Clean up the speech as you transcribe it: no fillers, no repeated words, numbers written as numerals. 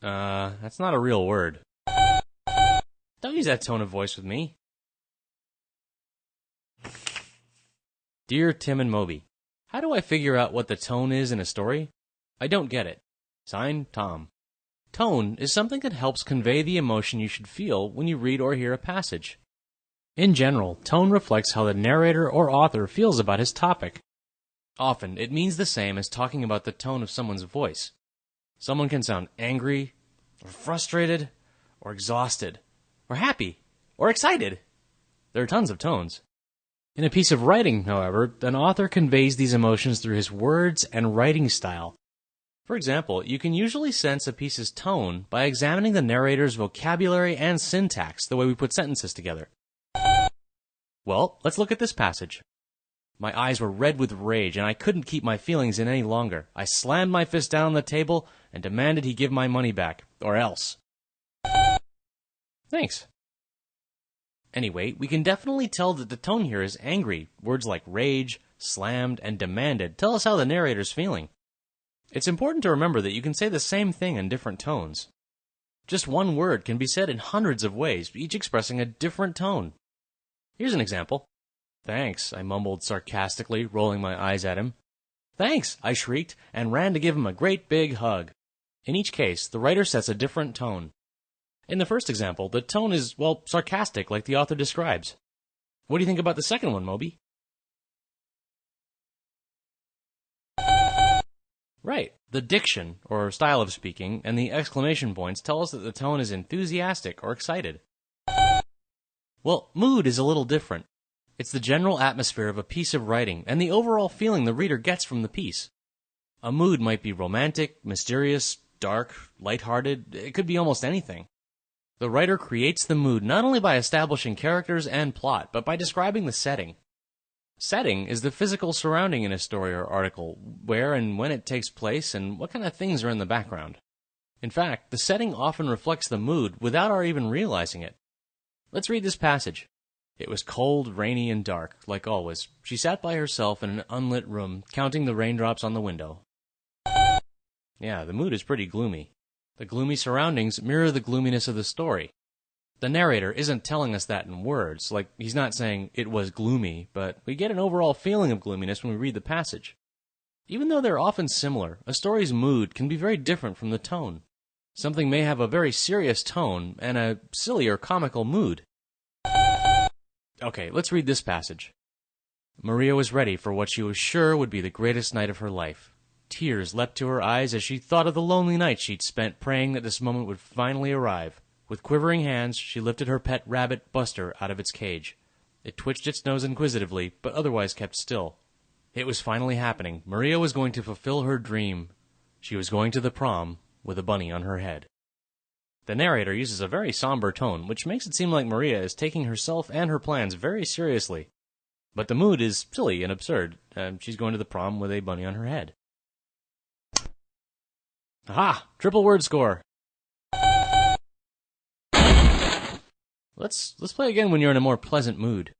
That's not a real word. Don't use that tone of voice with me. Dear Tim and Moby, how do I figure out what the tone is in a story? I don't get it. Signed, Tom. Tone is something that helps convey the emotion you should feel when you read or hear a passage. In general, tone reflects how the narrator or author feels about his topic. Often, it means the same as talking about the tone of someone's voice. Someone can sound angry, or frustrated, or exhausted, or happy, or excited. There are tons of tones. In a piece of writing, however, an author conveys these emotions through his words and writing style. For example, you can usually sense a piece's tone by examining the narrator's vocabulary and syntax, the way we put sentences together. Well, let's look at this passage. My eyes were red with rage, and I couldn't keep my feelings in any longer. I slammed my fist down on the table and demanded he give my money back, or else. Thanks. Anyway, we can definitely tell that the tone here is angry. Words like rage, slammed, and demanded tell us how the narrator's feeling. It's important to remember that you can say the same thing in different tones. Just one word can be said in hundreds of ways, each expressing a different tone. Here's an example. Thanks, I mumbled sarcastically, rolling my eyes at him. Thanks, I shrieked, and ran to give him a great big hug. In each case, the writer sets a different tone. In the first example, the tone is, well, sarcastic, like the author describes. What do you think about the second one, Moby? Right. The diction, or style of speaking, and the exclamation points tell us that the tone is enthusiastic or excited. Well, mood is a little different. It's the general atmosphere of a piece of writing and the overall feeling the reader gets from the piece. A mood might be romantic, mysterious, dark, lighthearted. It could be almost anything. The writer creates the mood not only by establishing characters and plot, but by describing the setting. Setting is the physical surrounding in a story or article, where and when it takes place and what kind of things are in the background. In fact, the setting often reflects the mood without our even realizing it. Let's read this passage. It was cold, rainy, and dark, like always. She sat by herself in an unlit room, counting the raindrops on the window. Yeah, the mood is pretty gloomy. The gloomy surroundings mirror the gloominess of the story. The narrator isn't telling us that in words, like he's not saying it was gloomy, but we get an overall feeling of gloominess when we read the passage. Even though they're often similar, a story's mood can be very different from the tone. Something may have a very serious tone and a silly or comical mood. Okay, let's read this passage. Maria was ready for what she was sure would be the greatest night of her life. Tears leapt to her eyes as she thought of the lonely night she'd spent praying that this moment would finally arrive. With quivering hands, she lifted her pet rabbit, Buster, out of its cage. It twitched its nose inquisitively, but otherwise kept still. It was finally happening. Maria was going to fulfill her dream. She was going to the prom with a bunny on her head. The narrator uses a very somber tone, which makes it seem like Maria is taking herself and her plans very seriously. But the mood is silly and absurd. She's going to the prom with a bunny on her head. Aha! Triple word score! Let's play again when you're in a more pleasant mood.